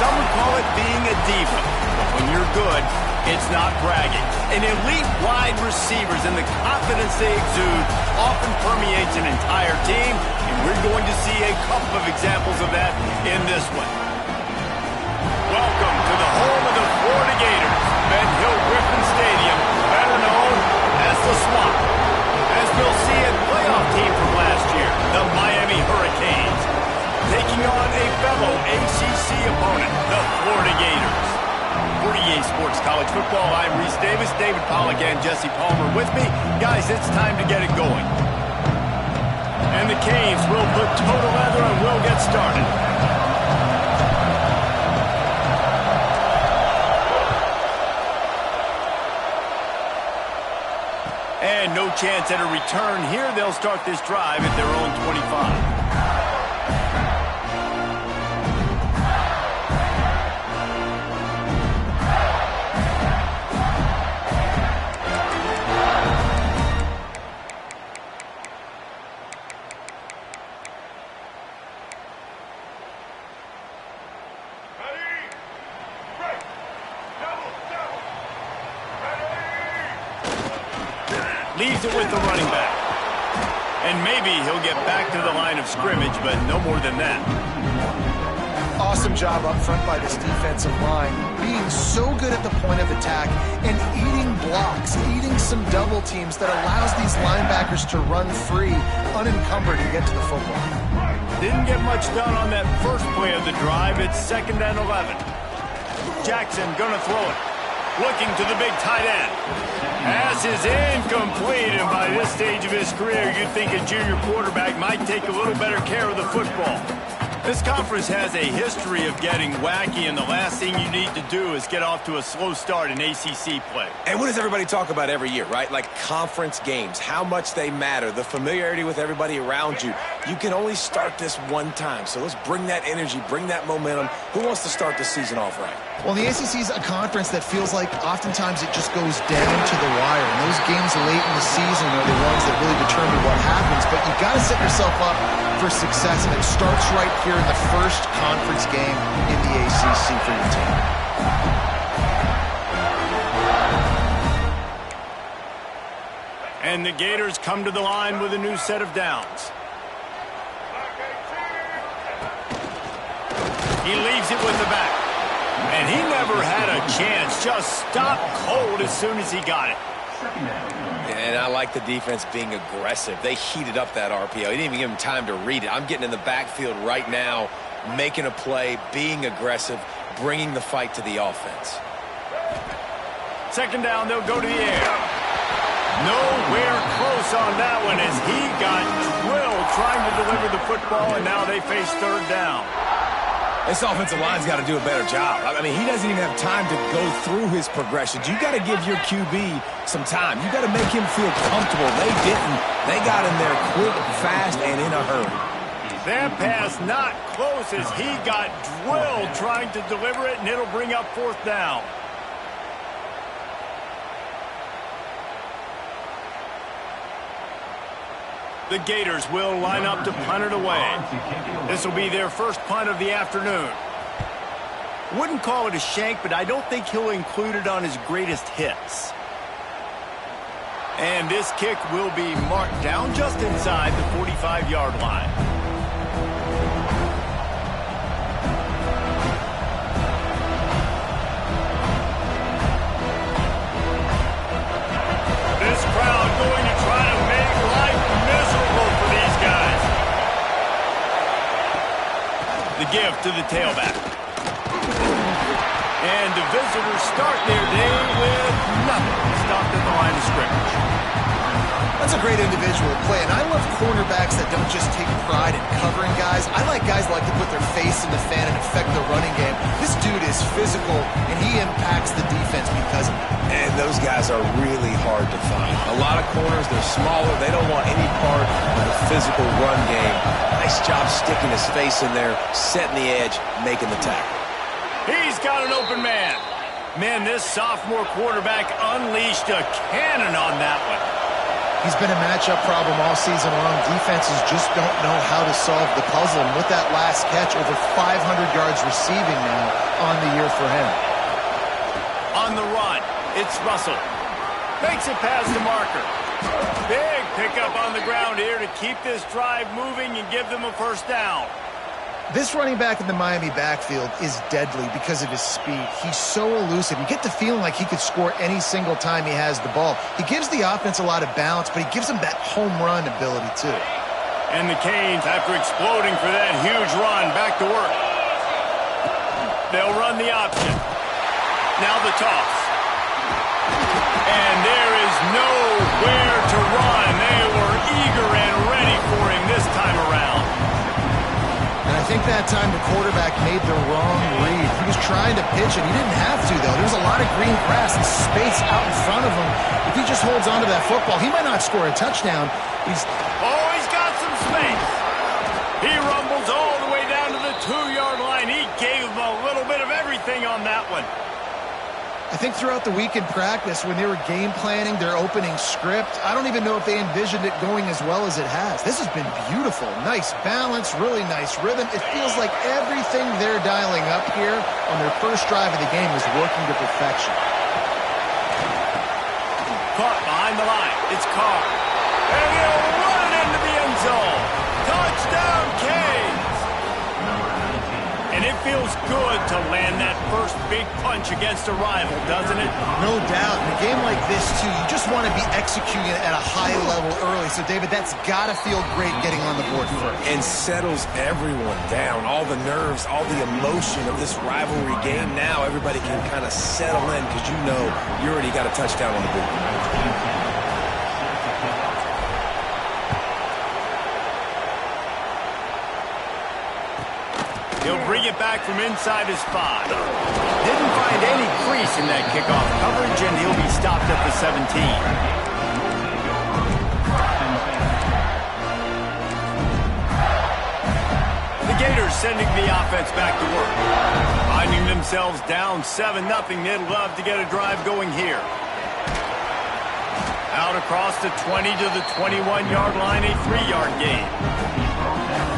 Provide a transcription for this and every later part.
Some would call it being a diva. But when you're good, it's not bragging. And elite wide receivers and the confidence they exude often permeates an entire team, and we're going to see a couple of examples of that in this one. Welcome to the home of the Florida Gators, Ben Hill Griffin Stadium, better known as the Swamp. As we'll see a playoff team from last year, the Miami Hurricanes, taking on a fellow ACC opponent, the Florida Gators. For EA Sports College Football, I'm Reese Davis, David Pollack, and Jesse Palmer with me. Guys, it's time to get it going. And the Canes will put toe to leather and we'll get started. And no chance at a return here. They'll start this drive at their own 25. Leaves it with the running back. And maybe he'll get back to the line of scrimmage, but no more than that. Awesome job up front by this defensive line, being so good at the point of attack and eating blocks, eating some double teams that allows these linebackers to run free, unencumbered, and get to the football. Didn't get much done on that first play of the drive. It's 2nd and 11. Jackson gonna throw it. Looking to the big tight end. Pass is incomplete, and by this stage of his career, you'd think a junior quarterback might take a little better care of the football. This conference has a history of getting wacky, and the last thing you need to do is get off to a slow start in ACC play. And what does everybody talk about every year, right? Like conference games, how much they matter, the familiarity with everybody around you. You can only start this one time, so let's bring that energy, bring that momentum. Who wants to start the season off right? Well, the ACC is a conference that feels like oftentimes it just goes down to the wire. And those games late in the season are the ones that really determine what happens. But you've got to set yourself up for success, and it starts right here in the first conference game in the ACC for your team. And the Gators come to the line with a new set of downs. He leaves it with the back. And he never had a chance. Just stopped cold as soon as he got it. And I like the defense being aggressive. They heated up that RPO. He didn't even give him time to read it. I'm getting in the backfield right now, making a play, being aggressive, bringing the fight to the offense. 2nd down, they'll go to the air. Nowhere close on that one as he got drilled trying to deliver the football, and now they face 3rd down. This offensive line's got to do a better job. I mean, he doesn't even have time to go through his progressions. You got to give your QB some time. You got to make him feel comfortable. They didn't. They got in there quick, fast, and in a hurry. That pass not close as he got drilled trying to deliver it, and it'll bring up 4th down. The Gators will line up to punt it away. This will be their first punt of the afternoon. Wouldn't call it a shank, but I don't think he'll include it on his greatest hits. And this kick will be marked down just inside the 45-yard line. This crowd going to try to make life miserable for these guys. The give to the tailback. And the visitors start their day with nothing. Stopped at the line of scrimmage. That's a great individual play, and I love cornerbacks that don't just take pride in covering guys. I like guys that like to put their face in the fan and affect the running game. This dude is physical, and he impacts the defense because of it. And those guys are really hard to find. A lot of corners, they're smaller. They don't want any part of the physical run game. Nice job sticking his face in there, setting the edge, making the tackle. He's got an open man. Man, this sophomore quarterback unleashed a cannon on that one. He's been a matchup problem all season long. Defenses just don't know how to solve the puzzle. And with that last catch, over 500 yards receiving now on the year for him. On the run, it's Russell. Makes it past the marker. Big pickup on the ground here to keep this drive moving and give them a first down. This running back in the Miami backfield is deadly because of his speed. He's so elusive. You get the feeling like he could score any single time he has the ball. He gives the offense a lot of balance, but he gives them that home run ability too. And the Canes, after exploding for that huge run, back to work. They'll run the option. Now the toss. And there is nowhere to run. They were eager and ready for him this time around. And I think that time the quarterback made the wrong read. He was trying to pitch it. He didn't have to, though. There was a lot of green grass and space out in front of him. If he just holds on to that football, he might not score a touchdown. He's got some space. He rumbles all the way down to the 2-yard line. He gave him a little bit of everything on that one. I think throughout the week in practice, when they were game planning their opening script, I don't even know if they envisioned it going as well as it has. This has been beautiful. Nice balance, really nice rhythm. It feels like everything they're dialing up here on their first drive of the game is working to perfection. Caught behind the line. It's Carr. And he'll run it into the end zone. Touchdown, Canes! And it feels good to land that first big punch against a rival, doesn't it? No doubt. In a game like this, too, you just want to be executing it at a high level early. So, David, that's got to feel great getting on the board first. And settles everyone down. All the nerves, all the emotion of this rivalry game. Now everybody can kind of settle in because you know you already got a touchdown on the board. He'll bring it back from inside his 5. Didn't find any crease in that kickoff coverage, and he'll be stopped at the 17. The Gators sending the offense back to work. Finding themselves down 7-0, they'd love to get a drive going here. Out across the 20 to the 21-yard line, a 3-yard gain.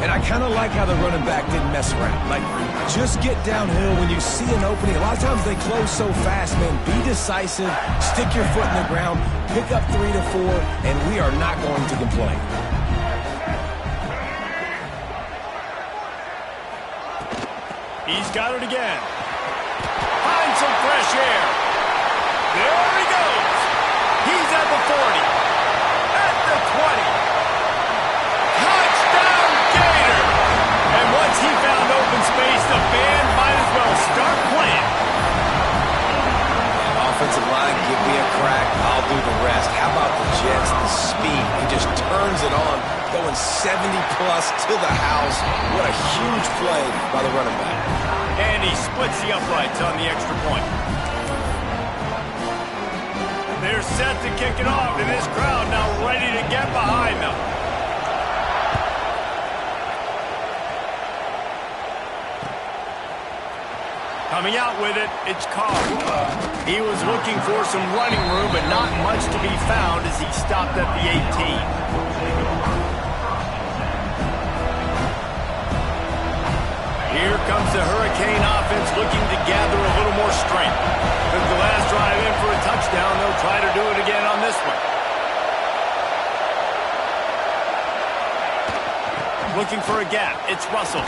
And I kind of like how the running back didn't mess around. Like, just get downhill when you see an opening. A lot of times they close so fast, man. Be decisive, stick your foot in the ground, pick up 3 to 4, and we are not going to complain. He's got it again. Finds some fresh air. There he goes. He's at the 40. At the 20. Once he found open space, the band might as well start playing. Offensive line, give me a crack. I'll do the rest. How about the Jets? The speed. He just turns it on, going 70-plus to the house. What a huge play by the running back. And he splits the uprights on the extra point. They're set to kick it off, and this crowd now ready to get behind them. Coming out with it, it's Carr. He was looking for some running room, but not much to be found as he stopped at the 18. Here comes the Hurricane offense looking to gather a little more strength. Took the last drive in for a touchdown. They'll try to do it again on this one. Looking for a gap. It's Russell.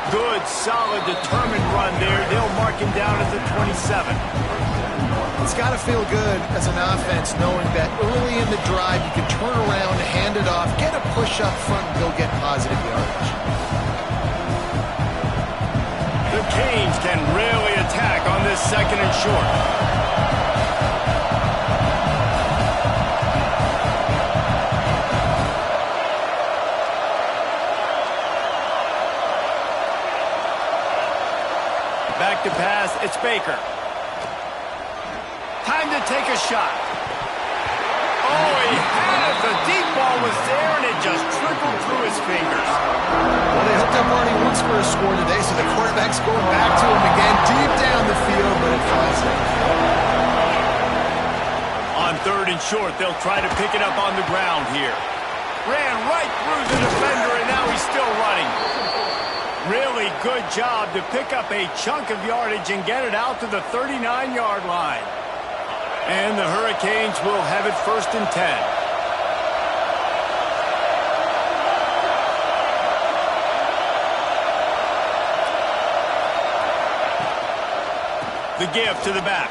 Good, solid, determined run there. They'll mark him down at the 27. It's got to feel good as an offense knowing that early in the drive you can turn around, hand it off, get a push up front, and go get positive yardage. The Canes can really attack on this 2nd and short. Back to pass, it's Baker. Time to take a shot. Oh, he had it. The deep ball was there, and it just trickled through his fingers. Well, they hooked up already once for a score today, so the quarterback's going back to him again, deep down the field, but it falls in. On 3rd and and short. They'll try to pick it up on the ground here. Ran right through the defender, and now he's still running. Really good job to pick up a chunk of yardage and get it out to the 39-yard line. And the Hurricanes will have it 1st and 10. The give to the back.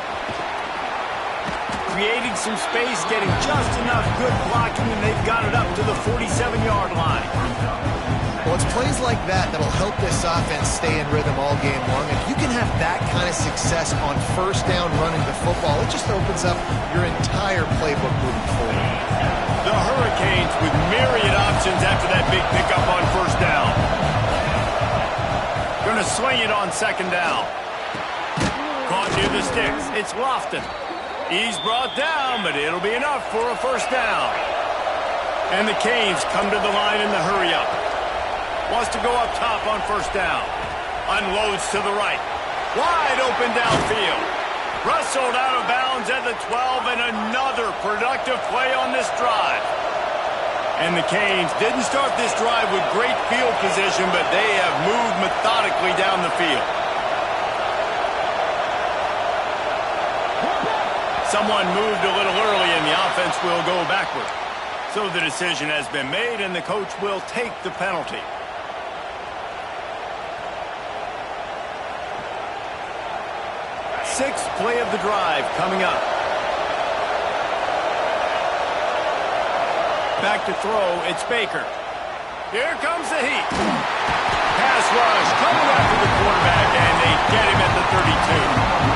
Creating some space, getting just enough good blocking, and they've got it up to the 47-yard line. Well, it's plays like that that'll help this offense stay in rhythm all game long. If you can have that kind of success on 1st down running the football, it just opens up your entire playbook moving forward. The Hurricanes with myriad options after that big pickup on 1st down. Going to swing it on 2nd down. Caught near the sticks. It's Lofton. He's brought down, but it'll be enough for a 1st down. And the Canes come to the line in the hurry-up. Wants to go up top on 1st down. Unloads to the right. Wide open downfield. Rustled out of bounds at the 12, and another productive play on this drive. And the Canes didn't start this drive with great field position, but they have moved methodically down the field. Someone moved a little early, and the offense will go backward. So the decision has been made, and the coach will take the penalty. Sixth play of the drive coming up. Back to throw, it's Baker. Here comes the heat. Pass rush coming after the quarterback, and they get him at the 32.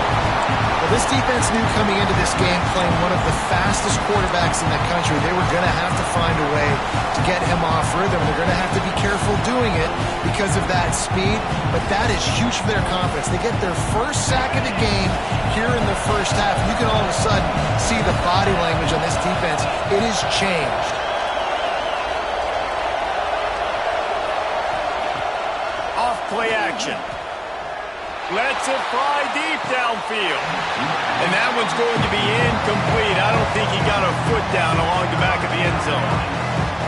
This defense knew coming into this game, playing one of the fastest quarterbacks in the country, they were going to have to find a way to get him off rhythm. They're going to have to be careful doing it because of that speed, but that is huge for their confidence. They get their 1st sack of the game here in the 1st half, and you can all of a sudden see the body language on this defense. It has changed. Off play action. Lets it fly deep downfield. And that one's going to be incomplete. I don't think he got a foot down along the back of the end zone.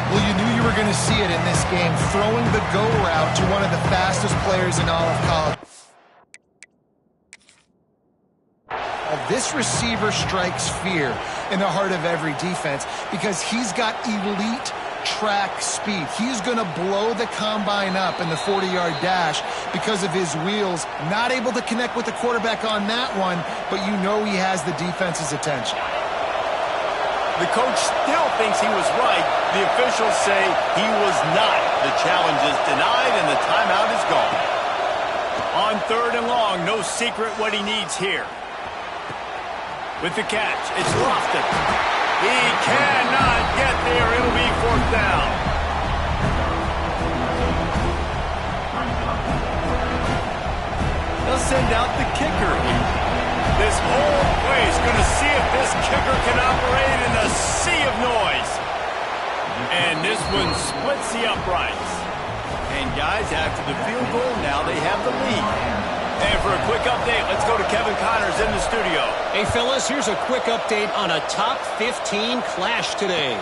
Well, you knew you were going to see it in this game, throwing the go route to one of the fastest players in all of college. This receiver strikes fear in the heart of every defense because he's got elite track speed. He's going to blow the combine up in the 40-yard dash because of his wheels. Not able to connect with the quarterback on that one, but you know he has the defense's attention. The coach still thinks he was right. The officials say he was not. The challenge is denied, and the timeout is gone. On 3rd and long, no secret what he needs here. With the catch, it's Lofton. He cannot get there. It'll be 4th down. They'll send out the kicker here. This whole place going to see if this kicker can operate in a sea of noise. And this one splits the uprights. And guys, after the field goal, now they have the lead. And for a quick update, let's go to Kevin Connors in the studio. Hey, fellas, here's a quick update on a top 15 clash today.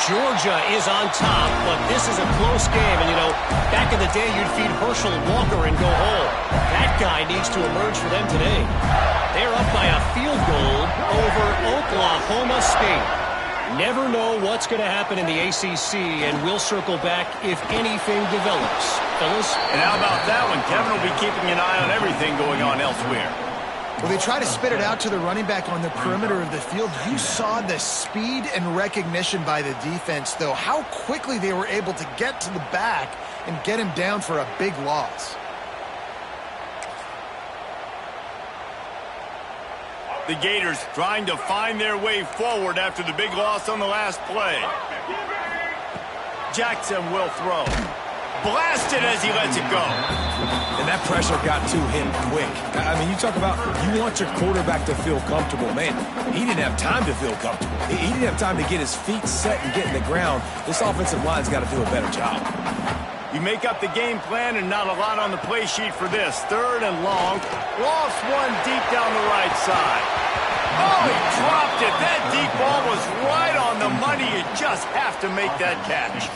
Georgia is on top, but this is a close game. And, you know, back in the day, you'd feed Herschel Walker and go home. That guy needs to emerge for them today. They're up by a field goal over Oklahoma State. Never know what's going to happen in the ACC, and we'll circle back if anything develops. Fellas? And how about that one? Kevin will be keeping an eye on everything going on elsewhere. Well, they try to spit it out to the running back on the perimeter of the field. You saw the speed and recognition by the defense, though. How quickly they were able to get to the back and get him down for a big loss. The Gators trying to find their way forward after the big loss on the last play. Jackson will throw. Blasted as he lets it go. And that pressure got to him quick. I mean, you talk about you want your quarterback to feel comfortable. Man, he didn't have time to feel comfortable. He didn't have time to get his feet set and get in the ground. This offensive line's got to do a better job. You make up the game plan and not a lot on the play sheet for this. 3rd and long. Lost one deep down the right side. Oh, he dropped it. That deep ball was right on the money. You just have to make that catch.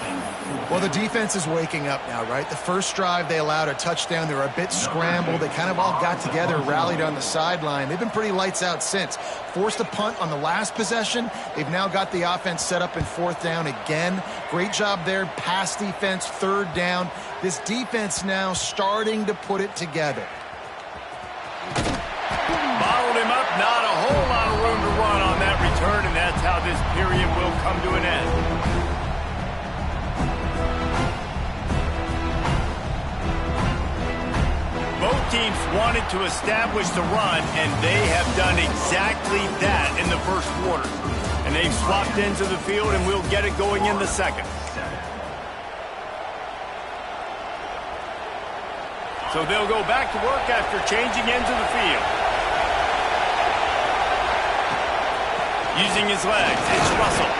Well, the defense is waking up now, right? The first drive, they allowed a touchdown. They were a bit scrambled. They kind of all got together, rallied on the sideline. They've been pretty lights out since. Forced a punt on the last possession. They've now got the offense set up in 4th down again. Great job there. Pass defense, 3rd down. This defense now starting to put it together. Bottled him up. Not a whole lot of room to run on that return, and that's how this period will come to an end. Both teams wanted to establish the run, and they have done exactly that in the first quarter. And they've swapped ends of the field, and we'll get it going in the second. So they'll go back to work after changing ends of the field. Using his legs, it's Russell.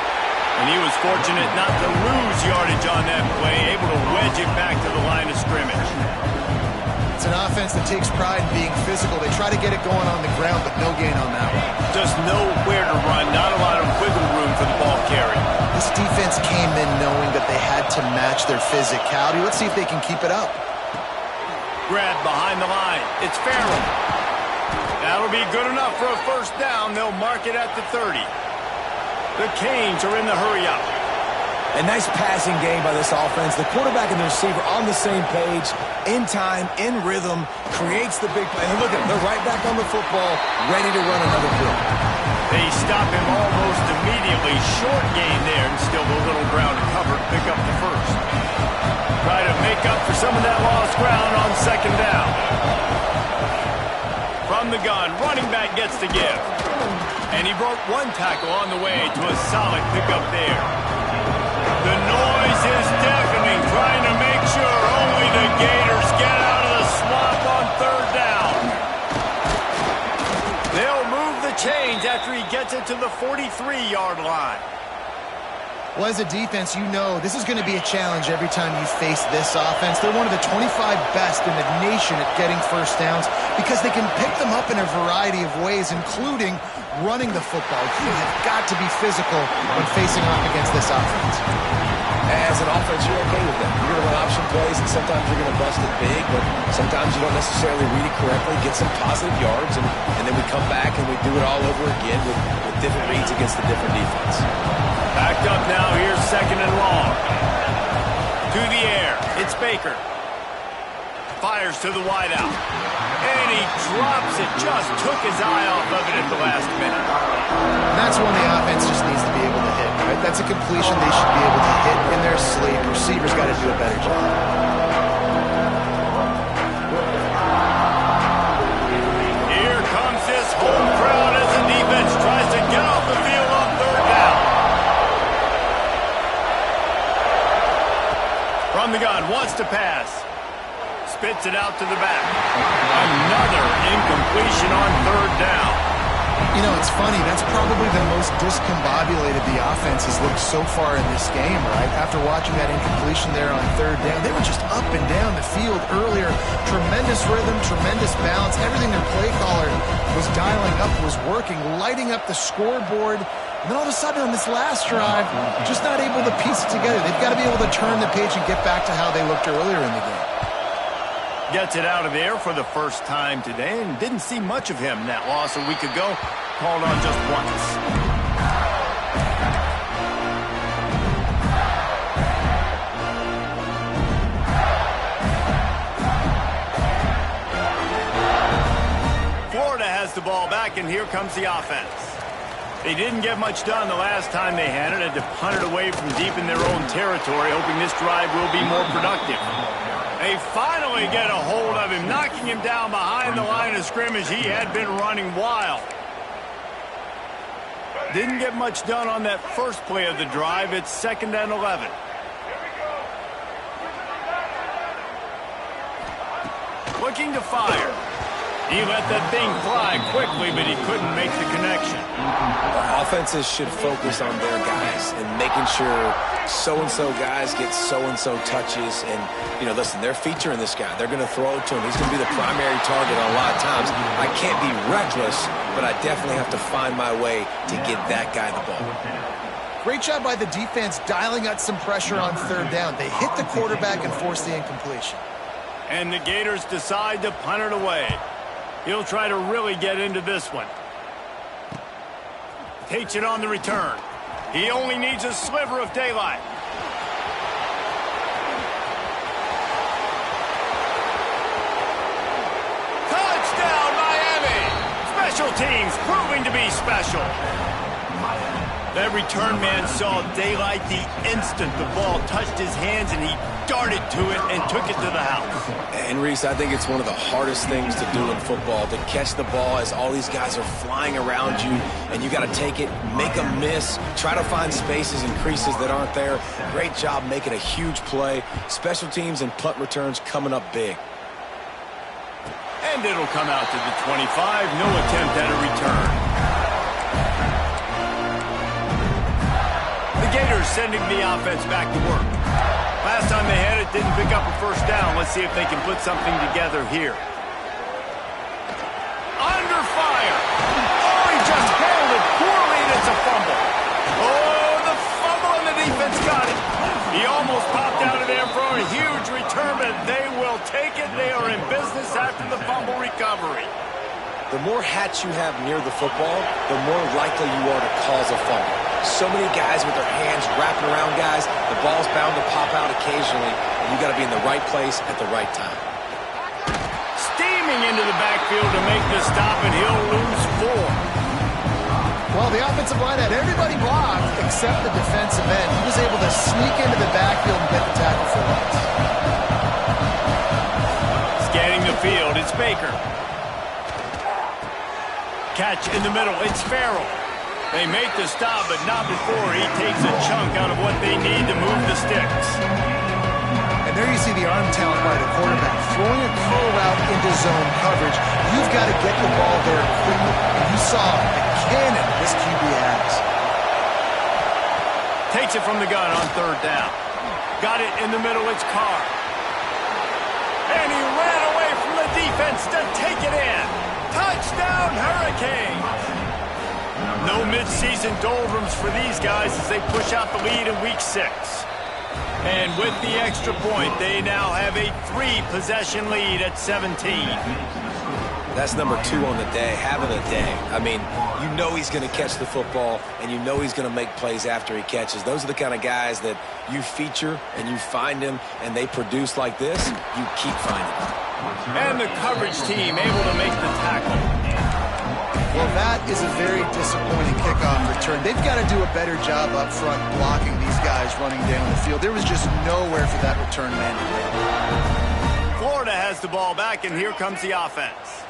And he was fortunate not to lose yardage on that play, able to wedge it back to the line of scrimmage. It's an offense that takes pride in being physical. They try to get it going on the ground, but no gain on that one. Just nowhere to run, not a lot of wiggle room for the ball carry. This defense came in knowing that they had to match their physicality. Let's see if they can keep it up. Grab behind the line. It's Farrell. That'll be good enough for a first down. They'll mark it at the 30. The Canes are in the hurry-up. A nice passing game by this offense. The quarterback and the receiver on the same page, in time, in rhythm, creates the big play. And look at them. They're right back on the football, ready to run another play. They stop him almost immediately. Short gain there, and still a little ground to cover to pick up the first. Try to make up for some of that lost ground on 2nd down. From the gun, running back gets the give. And he broke one tackle on the way to a solid pickup there. The noise is deafening, trying to make sure only the Gators get out of the swamp on 3rd down. They'll move the chains after he gets it to the 43-yard line. Well, as a defense, you know this is going to be a challenge every time you face this offense. They're one of the 25 best in the nation at getting first downs because they can pick them up in a variety of ways, including running the football. You have got to be physical when facing off against this offense. As an offense, you're okay with that. You're going to run option plays, and sometimes you're going to bust it big, but sometimes you don't necessarily read it correctly, get some positive yards, and then we come back and we do it all over again with different reads against the different defense. Backed up now, here's 2nd and long. To the air, it's Baker. Fires to the wideout. And he drops it, just took his eye off of it at the last minute. And that's one the offense just needs to be able to hit, right? That's a completion they should be able to hit in their sleep. Receivers got to do a better job. Here comes this home crowd as the defense tries to get off the field on 3rd down. From the gun, wants to pass. Spits it out to the back. Another incompletion on 3rd down. You know, it's funny. That's probably the most discombobulated the offense has looked so far in this game, right? After watching that incompletion there on 3rd down, they were just up and down the field earlier. Tremendous rhythm, tremendous balance. Everything their play caller was dialing up was working, lighting up the scoreboard. And then all of a sudden on this last drive, just not able to piece it together. They've got to be able to turn the page and get back to how they looked earlier in the game. Gets it out of the air for the first time today and didn't see much of him that loss a week ago. Called on just once. Florida has the ball back, and here comes the offense. They didn't get much done the last time they had it. Had to punt it away from deep in their own territory, hoping this drive will be more productive. They finally get a hold of him, knocking him down behind the line of scrimmage. He had been running wild. Didn't get much done on that first play of the drive. It's 2nd and 11. Looking to fire. He let that thing fly quickly, but he couldn't make the connection. Offenses should focus on their guys and making sure so-and-so guys get so-and-so touches. And, you know, listen, they're featuring this guy. They're going to throw it to him. He's going to be the primary target on a lot of times. I can't be reckless but I definitely have to find my way to get that guy the ball. Great job by the defense dialing out some pressure on third down. They hit the quarterback and forced the incompletion. And the Gators decide to punt it away. He'll try to really get into this one. Takes it on the return. He only needs a sliver of daylight. Touchdown, Miami! Special teams proving to be special. That return man saw daylight the instant the ball touched his hands, and he darted to it and took it to the house. And, Reese, I think it's one of the hardest things to do in football, to catch the ball as all these guys are flying around you, and you got to take it, make a miss, try to find spaces and creases that aren't there. Great job making a huge play. Special teams and punt returns coming up big. And it'll come out to the 25. No attempt at a return. The Gators sending the offense back to work. Last time they had it, didn't pick up a first down. Let's see if they can put something together here. Under fire. Oh, he just handled it poorly, and it's a fumble. Oh, the fumble, and the defense got it. He almost popped out of there for a huge return, but they will take it. They are in business after the fumble recovery. The more hats you have near the football, the more likely you are to cause a fumble. So many guys with their hands wrapping around guys, the ball's bound to pop out occasionally, and you got to be in the right place at the right time. Steaming into the backfield to make the stop, and he'll lose 4. Well, the offensive line had everybody blocked except the defensive end. He was able to sneak into the backfield and get the tackle for once. Scanning the field, it's Baker. Catch in the middle, it's Farrell. They make the stop, but not before he takes a chunk out of what they need to move the sticks. And there you see the arm talent by the quarterback. Throwing a curl route into zone coverage, you've got to get the ball there quickly. And you saw the cannon this QB has. Takes it from the gun on third down. Got it in the middle, it's Carr. And he ran away from the defense to take it in. Touchdown, Hurricanes! No mid-season doldrums for these guys as they push out the lead in Week 6. And with the extra point, they now have a 3-possession lead at 17. That's number 2 on the day, having a day. I mean, you know he's going to catch the football, and you know he's going to make plays after he catches. Those are the kind of guys that you feature and you find them, and they produce like this, you keep finding them. And the coverage team able to make the tackle. Well, that is a very disappointing kickoff return. They've got to do a better job up front blocking these guys running down the field. There was just nowhere for that return man to go. Florida has the ball back, and here comes the offense.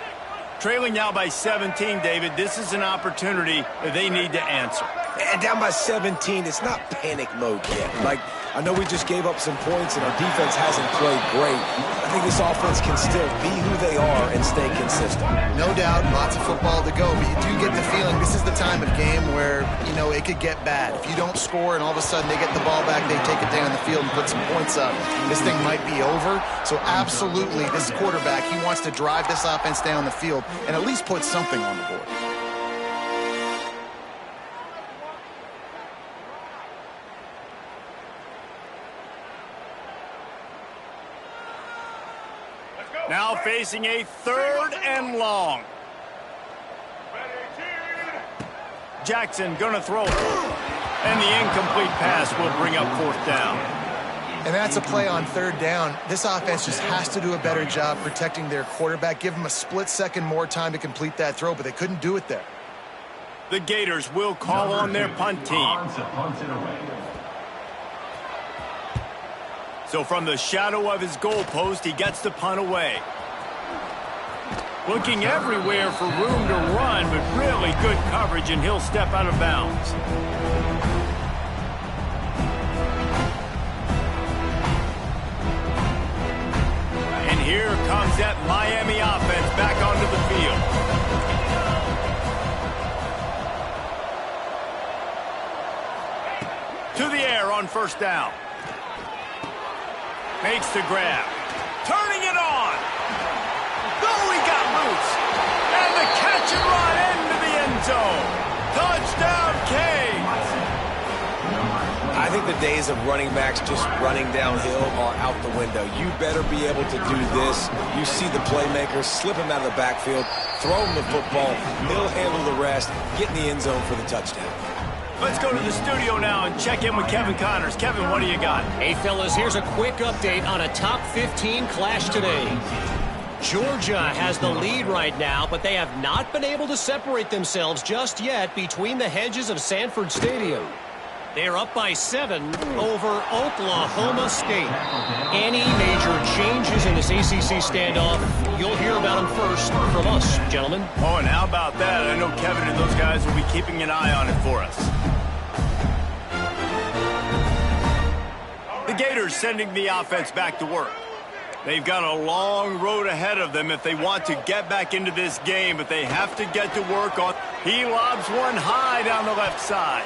Trailing now by 17, David. This is an opportunity that they need to answer. And down by 17, it's not panic mode yet. Like, I know we just gave up some points and our defense hasn't played great. I think this offense can still be who they are and stay consistent. No doubt, lots of football to go, but you do get the feeling this is the time of game where, you know, it could get bad. If you don't score and all of a sudden they get the ball back, they take it down the field and put some points up, this thing might be over. So absolutely, this quarterback, he wants to drive this offense down the field and at least put something on the board. Now facing a 3rd and long. Jackson gonna throw it. And the incomplete pass will bring up 4th down. And that's a play on 3rd down. This offense just has to do a better job protecting their quarterback. Give them a split second more time to complete that throw, but they couldn't do it there. The Gators will call on their punt team. So from the shadow of his goalpost, he gets the punt away. Looking everywhere for room to run, but really good coverage, and he'll step out of bounds. And here comes that Miami offense back onto the field. To the air on 1st down. Makes the grab. Turning it on. Oh, he got loose. And the catch and run into the end zone. Touchdown, Canes! I think the days of running backs just running downhill are out the window. You better be able to do this. You see the playmakers, slip him out of the backfield, throw him the football, he'll handle the rest, get in the end zone for the touchdown. Let's go to the studio now and check in with Kevin Connors. Kevin, what do you got? Hey, fellas, here's a quick update on a top 15 clash today. Georgia has the lead right now, but they have not been able to separate themselves just yet between the hedges of Sanford Stadium. They are up by 7 over Oklahoma State. Any major changes in this ACC standoff, you'll hear about them first from us, gentlemen. Oh, and how about that? I know Kevin and those guys will be keeping an eye on it for us. The Gators sending the offense back to work. They've got a long road ahead of them if they want to get back into this game, but they have to get to work on. He lobs one high down the left side.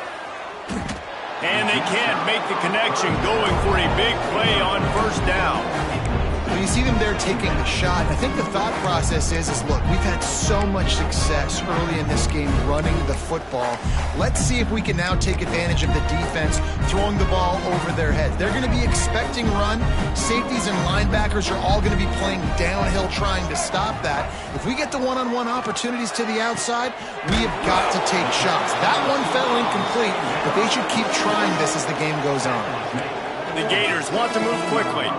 And they can't make the connection, going for a big play on first down. When you see them there taking the shot, I think the thought process is look, we've had so much success early in this game running the football. Let's see if we can now take advantage of the defense throwing the ball over their heads. They're going to be expecting run. Safeties and linebackers are all going to be playing downhill trying to stop that. If we get the one-on-one opportunities to the outside, we have got to take shots. That one fell incomplete, but they should keep trying this as the game goes on. The Gators want to move quickly.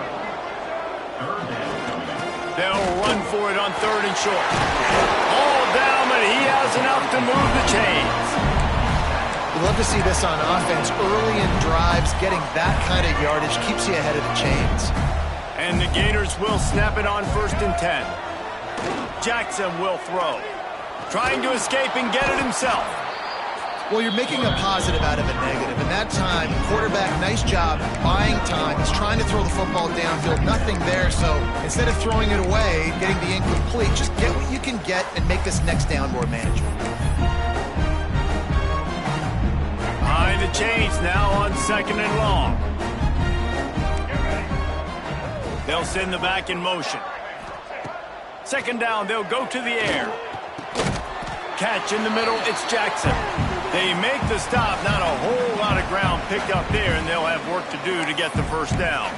They'll run for it on 3rd and short. All down, but he has enough to move the chains. We love to see this on offense. Early in drives, getting that kind of yardage keeps you ahead of the chains. And the Gators will snap it on 1st and 10. Jackson will throw. Trying to escape and get it himself. Well, you're making a positive out of a negative. And that time, quarterback, nice job buying time. He's trying to throw the football downfield. Nothing there, so instead of throwing it away, getting the incomplete, just get what you can get and make this next down more manageable. Behind the chains now on 2nd and long. They'll send the back in motion. 2nd down, they'll go to the air. Catch in the middle, it's Jackson. They make the stop, not a whole lot of ground picked up there, and they'll have work to do to get the first down.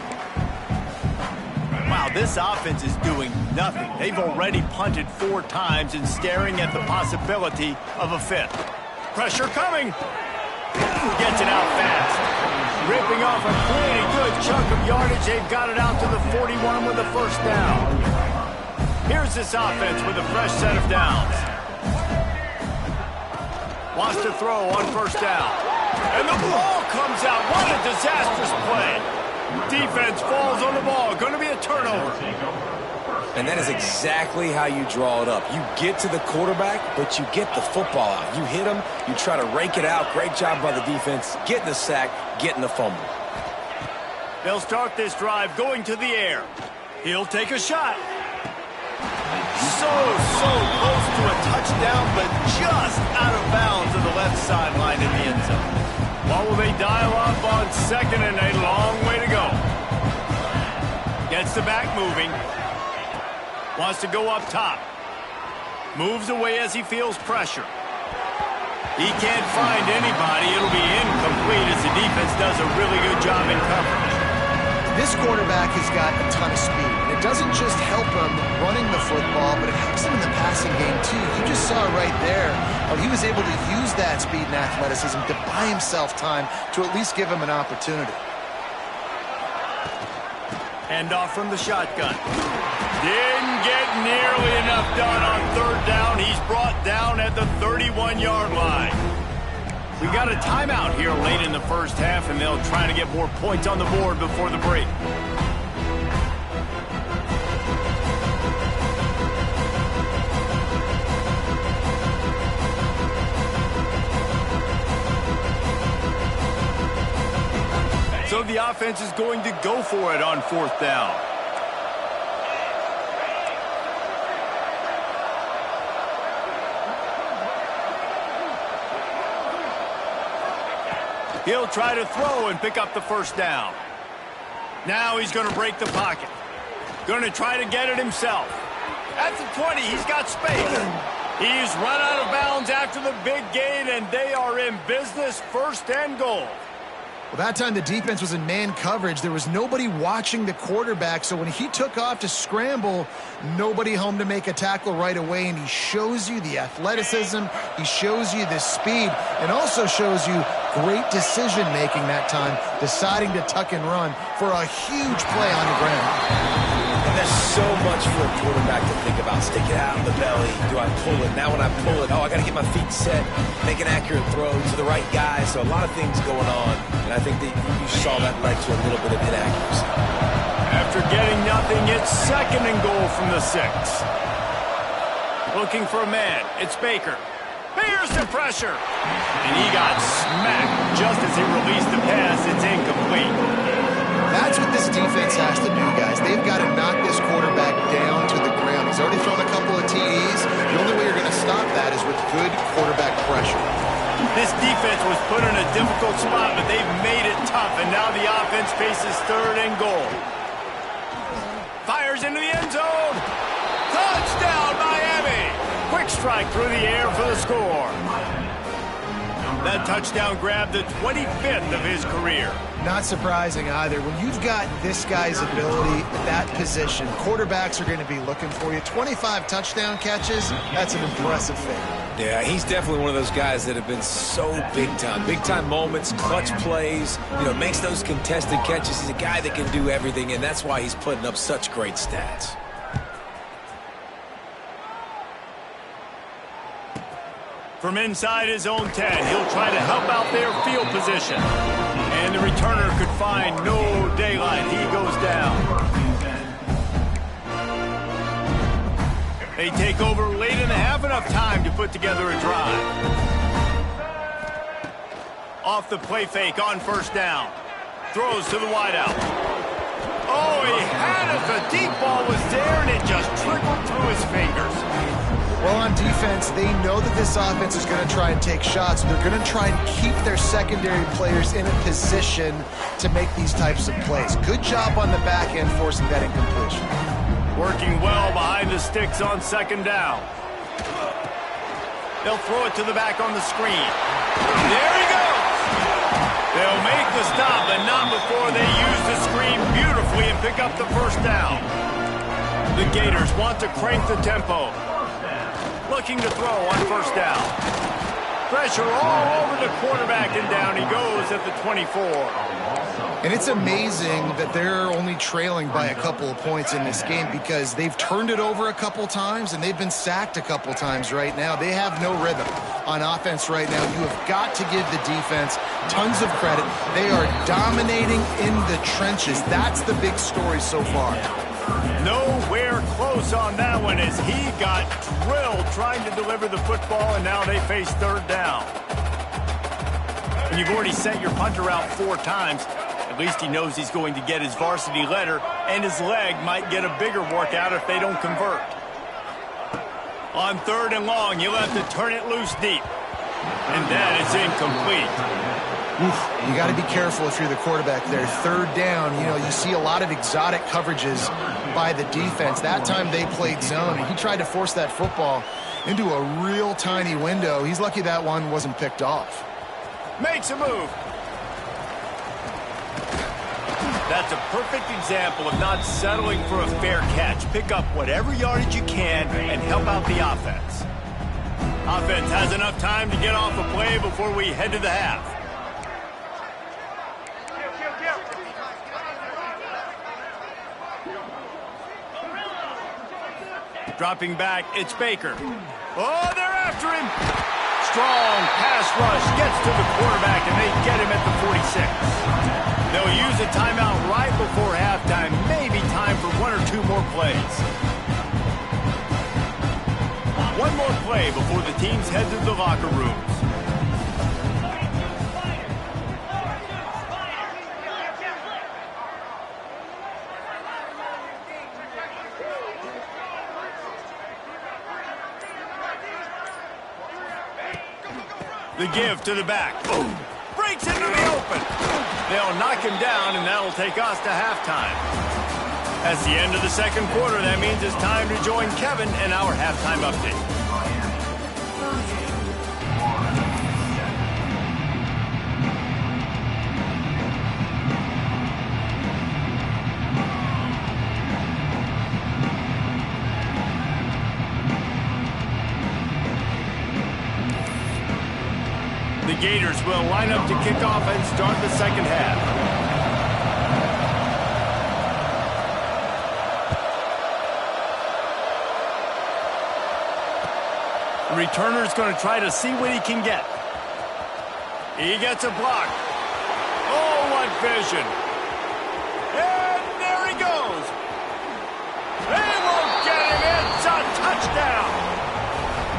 Wow, this offense is doing nothing. They've already punted 4 times and staring at the possibility of a 5th. Pressure coming. Gets it out fast. Ripping off a pretty good chunk of yardage. They've got it out to the 41 with the first down. Here's this offense with a fresh set of downs. Wants to throw on 1st down. And the ball comes out. What a disastrous play. Defense falls on the ball. Going to be a turnover. And that is exactly how you draw it up. You get to the quarterback, but you get the football out. You hit him, you try to rake it out. Great job by the defense. Getting the sack, getting the fumble. They'll start this drive going to the air. He'll take a shot. So close to a touchdown, but just out of bounds on the left sideline in the end zone. What will they dial up on 2nd and a long way to go? Gets the back moving. Wants to go up top. Moves away as he feels pressure. He can't find anybody. It'll be incomplete as the defense does a really good job in coverage. This quarterback has got a ton of speed. It doesn't just help him running the football, but it helps him in the passing game, too. You just saw right there how he was able to use that speed and athleticism to buy himself time to at least give him an opportunity. Hand off from the shotgun. Didn't get nearly enough done on 3rd down. He's brought down at the 31-yard line. We got a timeout here late in the first half, and they'll try to get more points on the board before the break. So the offense is going to go for it on 4th down. He'll try to throw and pick up the first down. Now he's going to break the pocket. Going to try to get it himself. At the 20, he's got space. He's run out of bounds after the big gain, and they are in business, 1st and goal. Well, that time the defense was in man coverage. There was nobody watching the quarterback, so when he took off to scramble, nobody home to make a tackle right away, and he shows you the athleticism, he shows you the speed, and also shows you great decision-making that time, deciding to tuck and run for a huge play on the ground. And there's so much for a quarterback to think about. Stick it out in the belly. Do I pull it? Now when I pull it, I got to get my feet set, make an accurate throw to the right guy. So a lot of things going on, and I think that you saw that led to a little bit of inaccuracy. After getting nothing, it's 2nd and goal from the 6. Looking for a man. It's Baker. Here's the pressure. And he got smacked just as he released the pass. It's incomplete. That's what this defense has to do, guys. They've got to knock this quarterback down to the ground. He's already thrown a couple of TDs. The only way you're going to stop that is with good quarterback pressure. This defense was put in a difficult spot, but they've made it tough, and now the offense faces 3rd and goal. Fires into the end zone. Touchdown, Miami! Quick strike through the air for the score. That touchdown grabbed the 25th of his career. Not surprising either. When you've got this guy's ability at that position, quarterbacks are going to be looking for you. 25 touchdown catches, that's an impressive thing. Yeah, he's definitely one of those guys that have been so big time. Big time moments, clutch plays, makes those contested catches. He's a guy that can do everything, and that's why he's putting up such great stats. From inside his own 10, he'll try to help out their field position. And the returner could find no daylight. He goes down. They take over late and have enough time to put together a drive. Off the play fake on 1st down. Throws to the wideout. Oh, he had it. The deep ball was there, and it just trickled through his fingers. Well, on defense, they know that this offense is going to try and take shots. They're going to try and keep their secondary players in a position to make these types of plays. Good job on the back end forcing that incompletion. Working well behind the sticks on 2nd down. They'll throw it to the back on the screen. There he goes! They'll make the stop, but not before they use the screen beautifully and pick up the 1st down. The Gators want to crank the tempo. Looking to throw on 1st down. Pressure all over the quarterback, and down he goes at the 24. And it's amazing that they're only trailing by a couple of points in this game because they've turned it over a couple times and they've been sacked a couple times right now. They have no rhythm on offense right now. You have got to give the defense tons of credit. They are dominating in the trenches. That's the big story so far. Nowhere close on that one as he got drilled trying to deliver the football, and now they face 3rd down. When you've already sent your punter out 4 times, at least he knows he's going to get his varsity letter, and his leg might get a bigger workout if they don't convert. On 3rd and long, you'll have to turn it loose deep. And that is incomplete. You got to be careful if you're the quarterback there. 3rd down, you see a lot of exotic coverages by the defense. That time they played zone, and he tried to force that football into a real tiny window. He's lucky that one wasn't picked off. Makes a move. That's a perfect example of not settling for a fair catch. Pick up whatever yardage you can and help out the offense. Offense has enough time to get off a play before we head to the half. Dropping back, it's Baker. Oh, they're after him. Strong pass rush gets to the quarterback, and they get him at the 46. They'll use a timeout right before halftime. Maybe time for 1 or 2 more plays. One more play before the teams head to the locker rooms. The give to the back. Boom. Breaks into the open. They'll knock him down, and that'll take us to halftime. That's the end of the 2nd quarter. That means it's time to join Kevin in our halftime update. The Gators will line up to kick off and start the second half. The returner's going to try to see what he can get. He gets a block. Oh, what vision. And there he goes. They won't get him. It's a touchdown.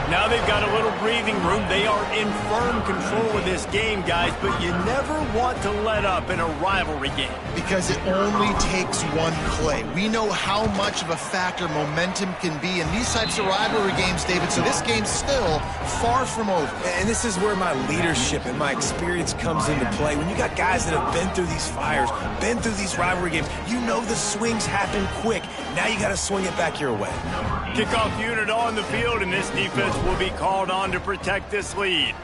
Now they've got a little breathing room. They are in firm control of this game, guys, but you never want to let up in a rivalry game. Because it only takes one play. We know how much of a factor momentum can be in these types of rivalry games, David, so this game's still far from over. And this is where my leadership and my experience comes into play. When you got guys that have been through these fires, been through these rivalry games, you know the swings happen quick. Now you got to swing it back your way. Kickoff unit on the field, and this defense will be called on to protect this lead.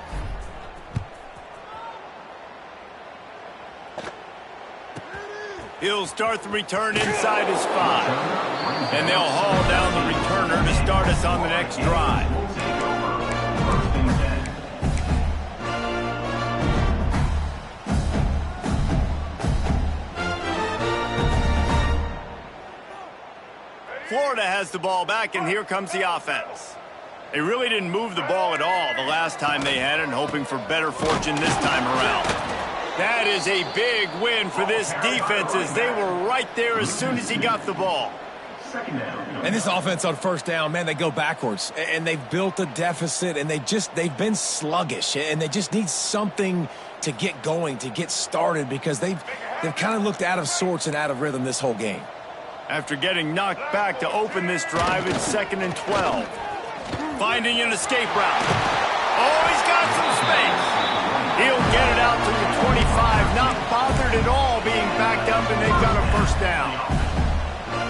He'll start the return inside his 5. And they'll haul down the returner to start us on the next drive. Florida has the ball back, and here comes the offense. They really didn't move the ball at all the last time they had it, and hoping for better fortune this time around. That is a big win for this defense, as they were right there as soon as he got the ball. And this offense on first down, man, they go backwards. And they've built a deficit, and they've been sluggish. And they just need something to get going, to get started, because they've kind of looked out of sorts and out of rhythm this whole game. After getting knocked back to open this drive, it's 2nd and 12. Finding an escape route. Oh, he's got some space. He'll get it out to the 25, not bothered at all being backed up, and they've got a first down.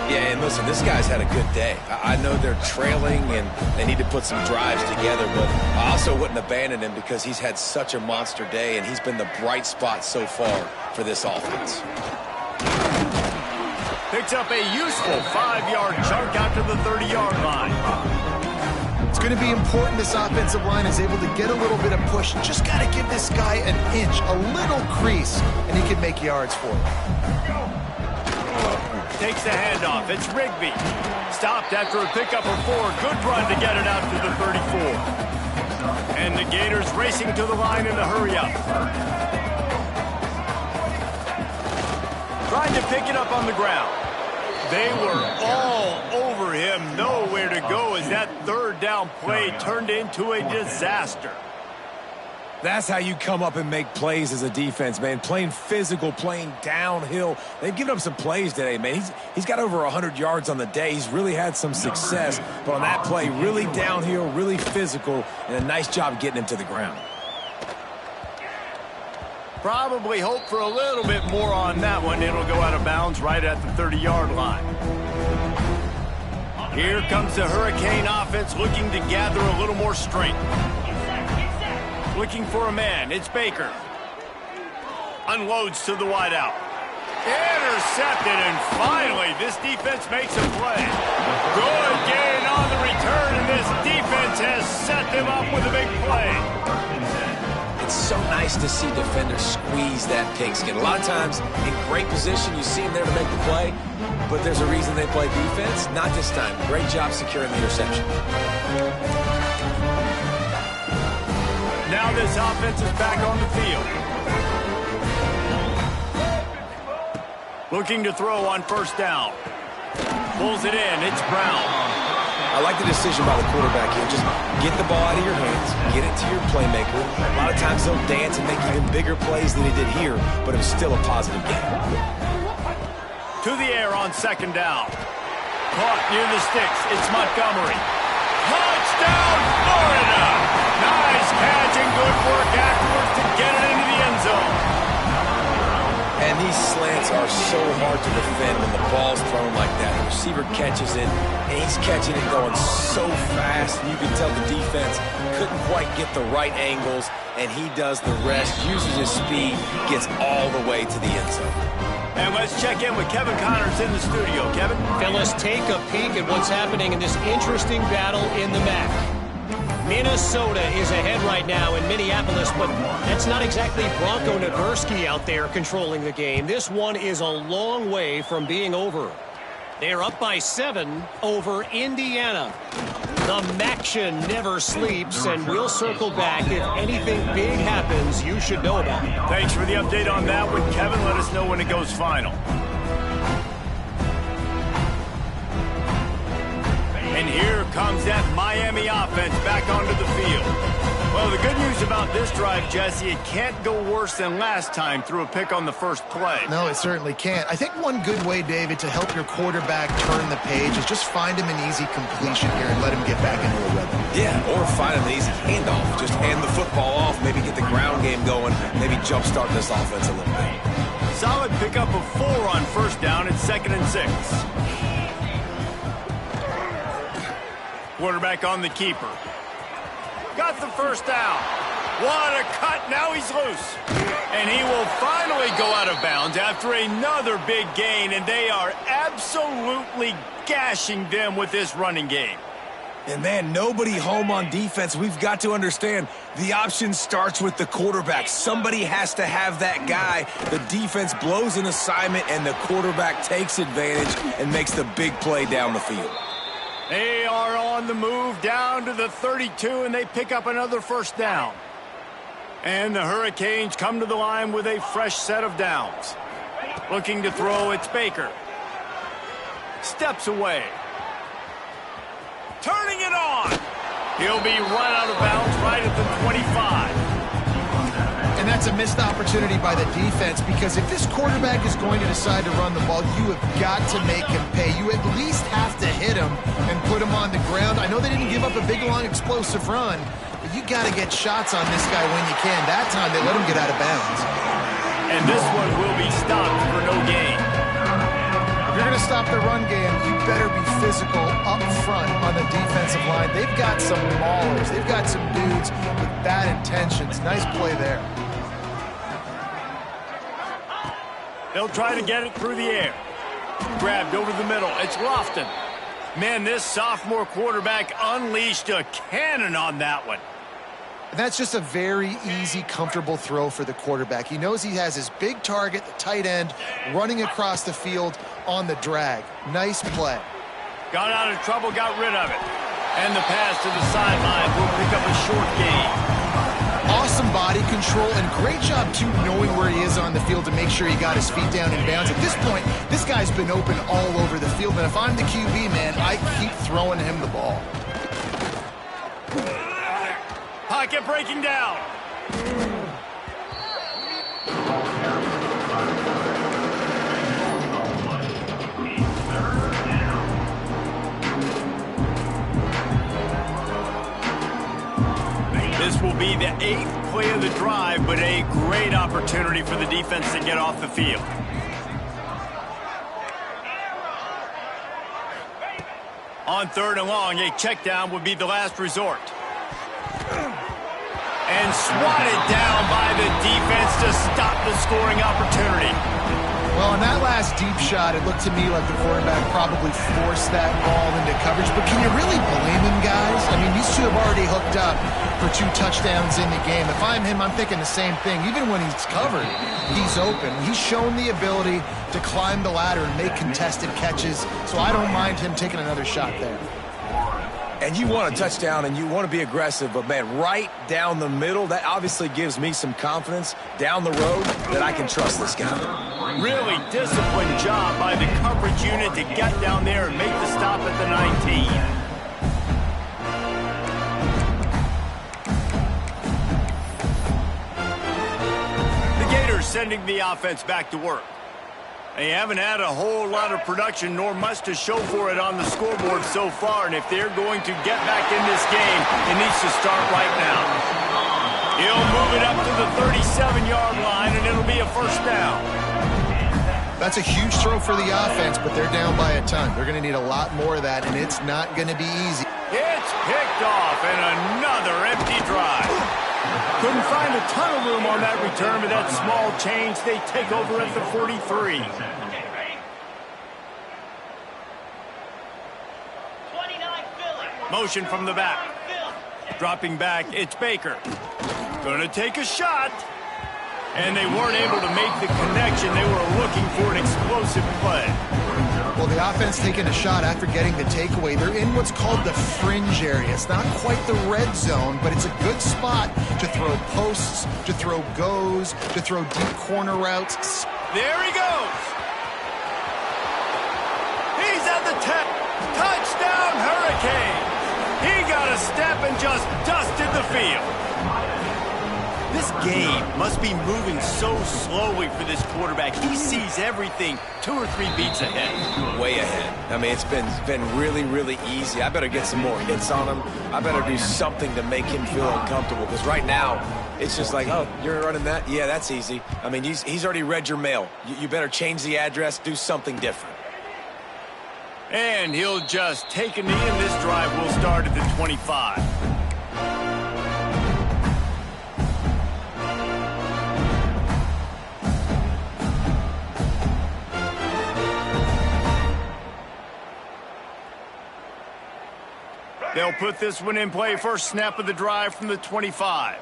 Yeah, and listen, this guy's had a good day. I know they're trailing and they need to put some drives together, but I also wouldn't abandon him because he's had such a monster day, and he's been the bright spot so far for this offense. Picks up a useful 5-yard chunk out to the 30-yard line. It's going to be important this offensive line is able to get a little bit of push. Just got to give this guy an inch, a little crease, and he can make yards for it. Takes the handoff. It's Rigby. Stopped after a pickup of 4. Good run to get it out to the 34. And the Gators racing to the line in the hurry-up. Trying to pick it up on the ground. They were all over him, nowhere to go as that third down play turned into a disaster. That's how you come up and make plays as a defense, man. Playing physical, playing downhill. They've given up some plays today, man. He's got over 100 yards on the day. He's really had some success. But on that play, really downhill, really physical, and a nice job getting him to the ground. Probably hope for a little bit more on that one. It'll go out of bounds right at the 30-yard line. Here comes the Hurricane offense looking to gather a little more strength. Looking for a man. It's Baker. Unloads to the wideout. Intercepted, and finally this defense makes a play. Good gain on the return, and this defense has set them up with a big play. It's so nice to see defenders squeeze that pigskin. A lot of times in great position, you see them there to make the play, but there's a reason they play defense. Not this time. Great job securing the interception. Now this offense is back on the field. Looking to throw on first down. Pulls it in. It's Brown. I like the decision by the quarterback here. Just get the ball out of your hands, get it to your playmaker. A lot of times they'll dance and make even bigger plays than he did here, but it was still a positive game. To the air on second down. Caught near the sticks. It's Montgomery. Touchdown, Florida! Nice catch and good work afterwards to get it into the end zone. And these slants are so hard to defend when the ball's thrown like that. The receiver catches it, and he's catching it going so fast. And you can tell the defense couldn't quite get the right angles, and he does the rest, uses his speed, gets all the way to the end zone. And let's check in with Kevin Connors in the studio. Kevin? Fellas, take a peek at what's happening in this interesting battle in the MAC. Minnesota is ahead right now in Minneapolis, but that's not exactly Bronco Nagurski out there controlling the game. This one is a long way from being over. They're up by 7 over Indiana. The Maction never sleeps, and we'll circle back if anything big happens you should know about. Thanks for the update on that one, Kevin. Let us know when it goes final. And here comes that Miami offense back onto the field. Well, the good news about this drive, Jesse, it can't go worse than last time through a pick on the first play. No, it certainly can't. I think one good way, David, to help your quarterback turn the page is just find him an easy completion here and let him get back into a rhythm. Yeah, or find an easy handoff. Just hand the football off, maybe get the ground game going, maybe jumpstart this offense a little bit. Solid pickup of 4 on first down at 2nd and 6. Quarterback on the keeper. Got the first down. What a cut. Now he's loose. And he will finally go out of bounds after another big gain, and they are absolutely gashing them with this running game. And, man, nobody home on defense. We've got to understand the option starts with the quarterback. Somebody has to have that guy. The defense blows an assignment, and the quarterback takes advantage and makes the big play down the field. They are on the move down to the 32, and they pick up another first down. And the Hurricanes come to the line with a fresh set of downs. Looking to throw, it's Baker. Steps away. Turning it on. He'll be run out of bounds right at the 25. And that's a missed opportunity by the defense, because if this quarterback is going to decide to run the ball, you have got to make him pay. You at least have to hit him and put him on the ground. I know they didn't give up a big, long, explosive run, but you got to get shots on this guy when you can. That time, they let him get out of bounds. And this one will be stopped for no gain. If you're going to stop the run game, you better be physical up front on the defensive line. They've got some maulers. They've got some dudes with bad intentions. Nice play there. They'll try to get it through the air. Grabbed over the middle. It's Lofton. Man, this sophomore quarterback unleashed a cannon on that one. And that's just a very easy, comfortable throw for the quarterback. He knows he has his big target, the tight end, running across the field on the drag. Nice play. Got out of trouble, got rid of it. And the pass to the sideline will pick up a short gain. Awesome body control, and great job, too, knowing where he is on the field to make sure he got his feet down in bounds. At this point, this guy's been open all over the field, and if I'm the QB, man, I keep throwing him the ball. Pocket breaking down. This will be the 8th play of the drive, but a great opportunity for the defense to get off the field. On 3rd and long, a check down would be the last resort. And swatted down by the defense to stop the scoring opportunity. Well, in that last deep shot, it looked to me like the quarterback probably forced that ball into coverage. But can you really blame him, guys? I mean, these two have already hooked up for 2 touchdowns in the game. If I'm him, I'm thinking the same thing. Even when he's covered, he's open. He's shown the ability to climb the ladder and make contested catches. So I don't mind him taking another shot there. And you want a touchdown and you want to be aggressive, but, man, right down the middle, that obviously gives me some confidence down the road that I can trust this guy. Really disciplined job by the coverage unit to get down there and make the stop at the 19. The Gators sending the offense back to work. They haven't had a whole lot of production, nor much to show for it on the scoreboard so far, and if they're going to get back in this game, it needs to start right now. He'll move it up to the 37-yard line, and it'll be a first down. That's a huge throw for the offense, but they're down by a ton. They're going to need a lot more of that, and it's not going to be easy. It's picked off, and another empty drive. Couldn't find a ton of room on that return, but that small change, they take over at the 43. Motion from the back. Dropping back, it's Baker. Gonna take a shot. And they weren't able to make the connection. They were looking for an explosive play. Well, the offense taking a shot after getting the takeaway. They're in what's called the fringe area. It's not quite the red zone, but it's a good spot to throw posts, to throw goes, to throw deep corner routes. There he goes. He's at the 10. Touchdown, Hurricanes. He got a step and just dusted the field. This game must be moving so slowly for this quarterback. He sees everything 2 or 3 beats ahead. Way ahead. I mean, it's been really, really easy. I better get some more hits on him. I better do something to make him feel uncomfortable. Because right now, it's just like, oh, you're running that? Yeah, that's easy. I mean, he's already read your mail. You better change the address, do something different. And he'll just take a knee, and this drive will start at the 25. They'll put this one in play. First snap of the drive from the 25.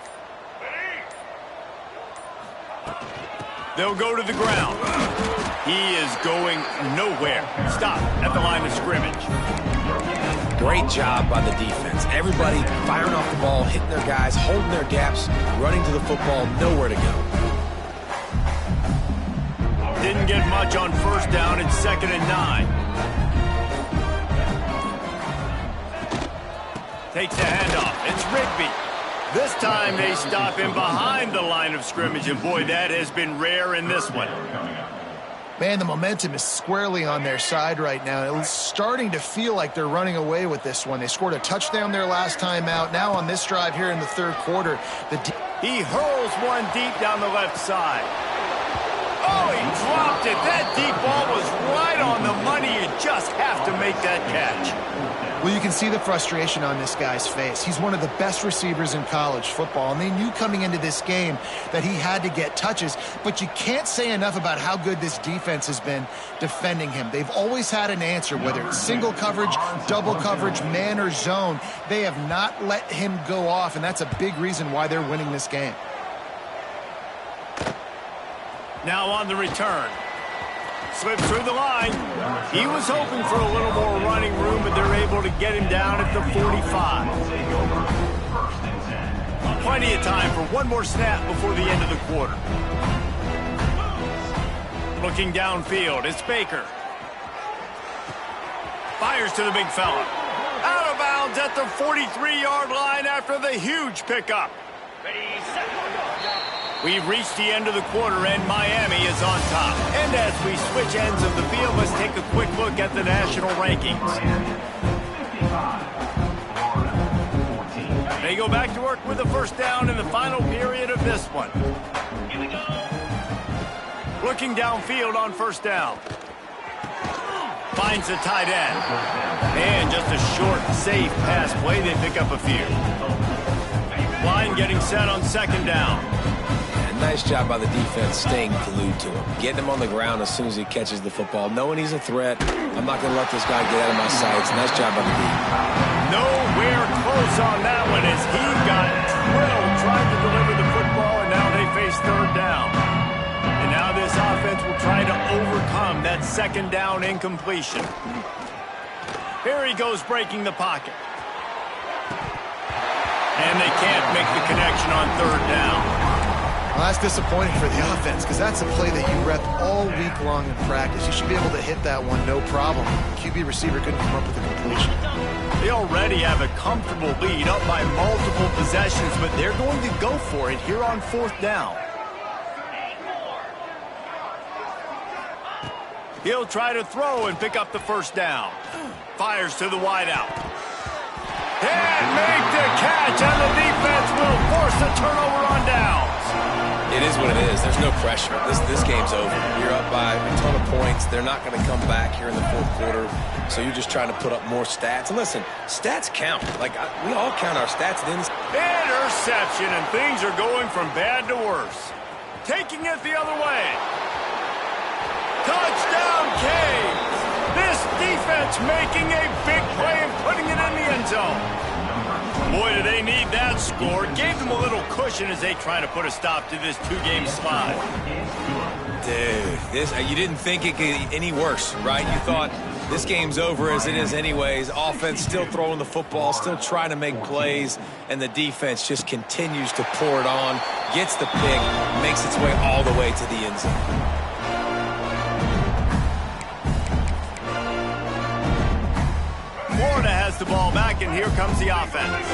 They'll go to the ground. He is going nowhere. Stop at the line of scrimmage. Great job by the defense. Everybody firing off the ball, hitting their guys, holding their gaps, running to the football, nowhere to go. Didn't get much on first down. It's 2nd and 9. Takes a handoff. It's Rigby. This time they stop him behind the line of scrimmage, and boy, that has been rare in this one. Man, the momentum is squarely on their side right now. It's starting to feel like they're running away with this one. They scored a touchdown their last time out. Now on this drive here in the 3rd quarter, he hurls one deep down the left side. Oh, he dropped it. That deep ball was right on the money. You just have to make that catch. Well, you can see the frustration on this guy's face. He's one of the best receivers in college football, and they knew coming into this game that he had to get touches, but you can't say enough about how good this defense has been defending him. They've always had an answer, whether it's single coverage, double coverage, man or zone. They have not let him go off, and that's a big reason why they're winning this game. Now on the return. Slips through the line. He was hoping for a little more running room, but they're able to get him down at the 45. Plenty of time for one more snap before the end of the quarter. Looking downfield, it's Baker. Fires to the big fella. Out of bounds at the 43-yard line after the huge pickup. We've reached the end of the quarter, and Miami is on top. And as we switch ends of the field, let's take a quick look at the national rankings. They go back to work with a first down in the final period of this one. Looking downfield on first down. Finds the tight end. And just a short, safe pass play. They pick up a few. Line getting set on 2nd down. Nice job by the defense staying glued to him. Getting him on the ground as soon as he catches the football. Knowing he's a threat. I'm not going to let this guy get out of my sights. Nice job by the D. Nowhere close on that one as he got drilled trying to deliver the football, and now they face 3rd down. And now this offense will try to overcome that 2nd down incompletion. Here he goes breaking the pocket. And they can't make the connection on 3rd down. Well, that's disappointing for the offense because that's a play that you rep all week long in practice. You should be able to hit that one, no problem. The QB receiver couldn't come up with a completion. They already have a comfortable lead up by multiple possessions, but they're going to go for it here on 4th down. He'll try to throw and pick up the first down. Fires to the wideout. And make the catch, and the defense will force a turnover on downs. It is what it is. There's no pressure. This game's over. You're up by a ton of points. They're not going to come back here in the 4th quarter, so you're just trying to put up more stats. And listen, stats count. Like, we all count our stats. Interception, and things are going from bad to worse. Taking it the other way. Touchdown, Canes! This defense making a big play and putting it in the end zone. Boy, do they need that score. Gave them a little cushion as they try to put a stop to this two-game slide. Dude, you didn't think it could get any worse, right? You thought this game's over as it is anyways. Offense still throwing the football, still trying to make plays, and the defense just continues to pour it on, gets the pick, makes its way all the way to the end zone. Florida has the ball back, and here comes the offense.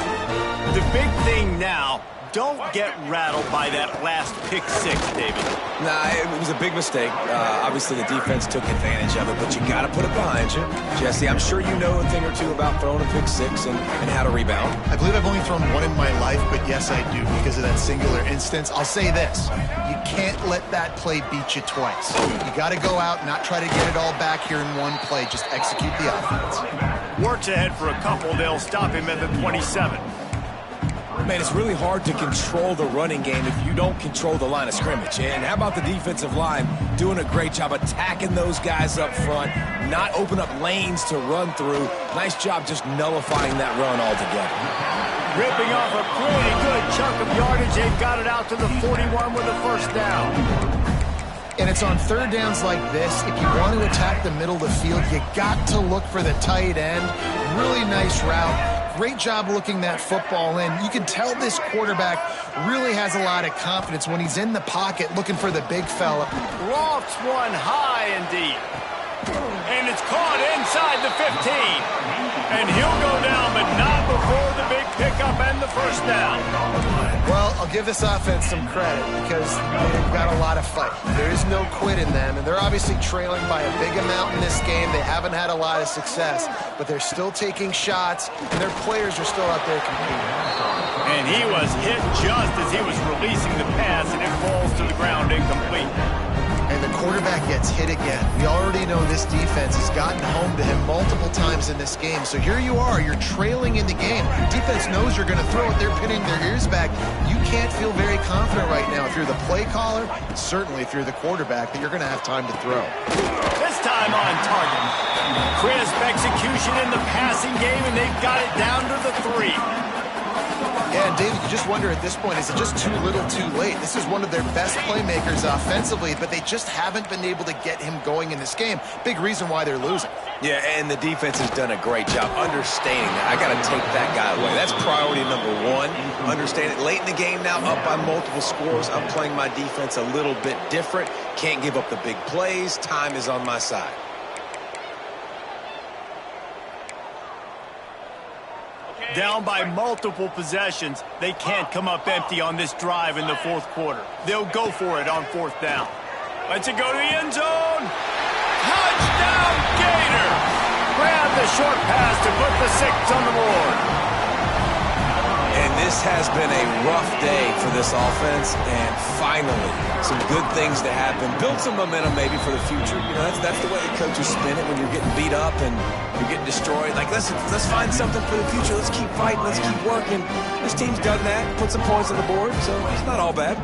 The big thing now, don't get rattled by that last pick six, David. Nah, it was a big mistake. Obviously, the defense took advantage of it, but you got to put it behind you. Jesse, I'm sure you know a thing or two about throwing a pick six and how to rebound. I believe I've only thrown one in my life, but yes, I do because of that singular instance. I'll say this. You can't let that play beat you twice. You got to go out and not try to get it all back here in one play. Just execute the offense. Works ahead for a couple. They'll stop him at the 27. Man, it's really hard to control the running game if you don't control the line of scrimmage. And how about the defensive line doing a great job attacking those guys up front, not open up lanes to run through. Nice job just nullifying that run altogether. Ripping off a pretty good chunk of yardage. They've got it out to the 41 with a first down. And it's on third downs like this. If you want to attack the middle of the field, you got to look for the tight end. Really nice route. Great job looking that football in. You can tell this quarterback really has a lot of confidence when he's in the pocket looking for the big fella. Lofts one high and deep. And it's caught inside the 15. And he'll go down, but not before the big pickup and the first down. Well, I'll give this offense some credit because they've got a lot of fight. There is no quit in them, and they're obviously trailing by a big amount in this game. They haven't had a lot of success, but they're still taking shots, and their players are still out there competing. And he was hit just as he was releasing the pass, and it falls to the ground incomplete. And the quarterback gets hit again. We already know this defense has gotten home to him multiple times in this game. So here you are, you're trailing in the game. Defense knows you're going to throw it. They're pinning their ears back. You can't feel very confident right now if you're the play caller, certainly if you're the quarterback, that you're going to have time to throw. This time on target. Crisp execution in the passing game, and they've got it down to the 3. Yeah, and David, you just wonder at this point, is it just too little too late? This is one of their best playmakers offensively, but they just haven't been able to get him going in this game. Big reason why they're losing. Yeah, and the defense has done a great job understanding that. I got to take that guy away. That's priority number one. Understand it. Late in the game now, up by multiple scores. I'm playing my defense a little bit different. Can't give up the big plays. Time is on my side. Down by multiple possessions, they can't come up empty on this drive in the fourth quarter. They'll go for it on fourth down. Let's it go to the end zone. Touchdown, Gator! Grab the short pass to put the 6 on the board. And this has been a rough day for this offense, and finally, some good things to happen. Build some momentum maybe for the future. You know, that's the way the coaches spin it when you're getting beat up and you're getting destroyed. Like, let's find something for the future. Let's keep fighting. Let's keep working. This team's done that, put some points on the board, so it's not all bad.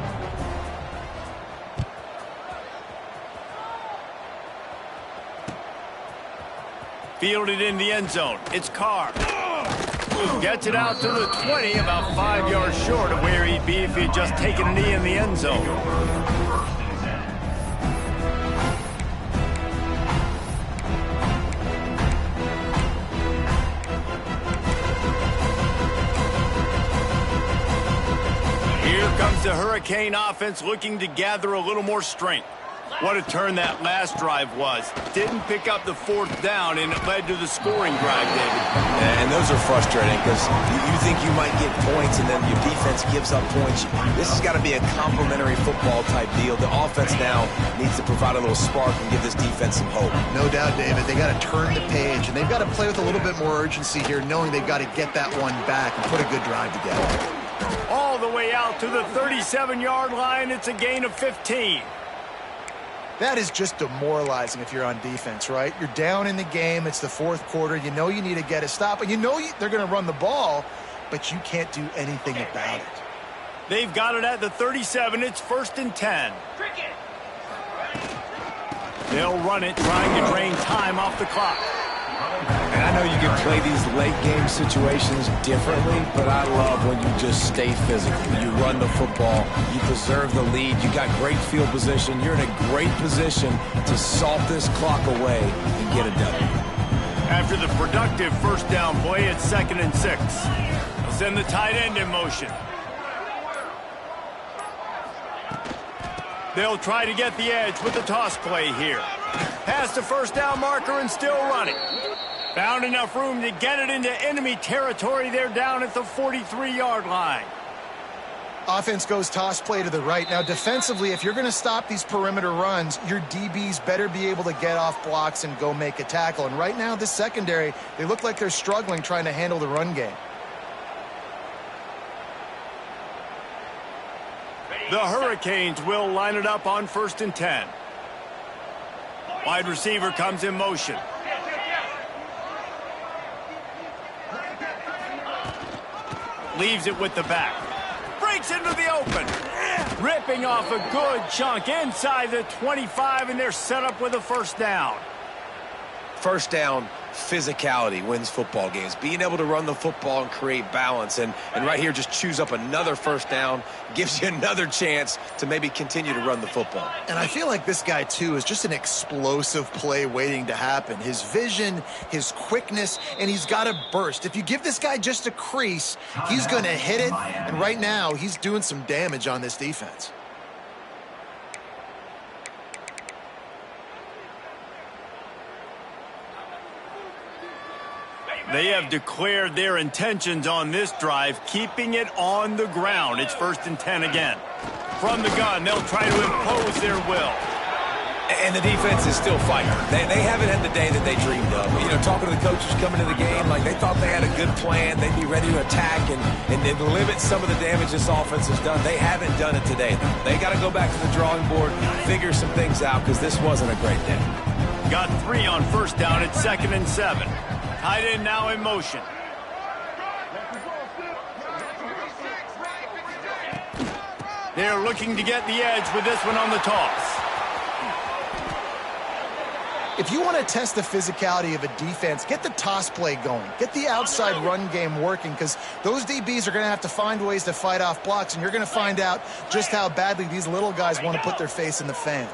Fielded in the end zone. It's Carr. Gets it out to the 20, about 5 yards short of where he'd be if he'd just taken a knee in the end zone. Here comes the Hurricane offense looking to gather a little more strength. What a turn that last drive was. Didn't pick up the fourth down, and it led to the scoring drive, David. And those are frustrating because you think you might get points, and then your defense gives up points. This has got to be a complementary football type deal. The offense now needs to provide a little spark and give this defense some hope. No doubt, David. They got to turn the page, and they've got to play with a little bit more urgency here, knowing they've got to get that one back and put a good drive together. All the way out to the 37-yard line. It's a gain of 15. That is just demoralizing if you're on defense, right? You're down in the game. It's the fourth quarter. You know you need to get a stop, and you know they're going to run the ball, but you can't do anything about it. They've got it at the 37. It's 1st and 10. They'll run it, trying to drain time off the clock. And I know you can play these late-game situations differently, but I love when you just stay physical. You run the football, you preserve the lead, you got great field position, you're in a great position to salt this clock away and get a W. After the productive first down play, it's 2nd and 6. They'll send the tight end in motion. They'll try to get the edge with the toss play here. Past the first down marker and still running. Found enough room to get it into enemy territory. They're down at the 43-yard line. Offense goes toss play to the right. Now, defensively, if you're going to stop these perimeter runs, your DBs better be able to get off blocks and go make a tackle. And right now, this secondary, they look like they're struggling trying to handle the run game. The Hurricanes will line it up on 1st and 10. Wide receiver comes in motion. Leaves it with the back. Breaks into the open. Ripping off a good chunk inside the 25, and they're set up with a first down. First down, physicality wins football games. Being able to run the football and create balance. And right here, just choose up another first down, gives you another chance to maybe continue to run the football. And I feel like this guy, too, is just an explosive play waiting to happen. His vision, his quickness, and he's got a burst. If you give this guy just a crease, he's going to hit it. And right now, he's doing some damage on this defense. They have declared their intentions on this drive, keeping it on the ground. It's 1st and 10 again. From the gun, they'll try to impose their will. And the defense is still fighting. They haven't had the day that they dreamed of. You know, talking to the coaches coming to the game, like they thought they had a good plan. They'd be ready to attack and limit some of the damage this offense has done. They haven't done it today, though. They got to go back to the drawing board, figure some things out, because this wasn't a great day. Got 3 on first down at 2nd and 7. Tight end now in motion. They're looking to get the edge with this one on the toss. If you want to test the physicality of a defense, get the toss play going. Get the outside run game working, because those DBs are going to have to find ways to fight off blocks, and you're going to find out just how badly these little guys want to put their face in the fan.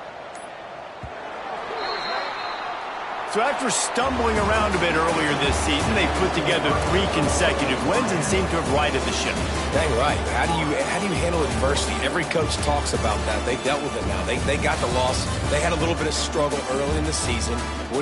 So after stumbling around a bit earlier this season, they put together 3 consecutive wins and seem to have righted the ship. Dang right. How do you handle adversity? Every coach talks about that. They dealt with it now. They got the loss. They had a little bit of struggle early in the season. What do you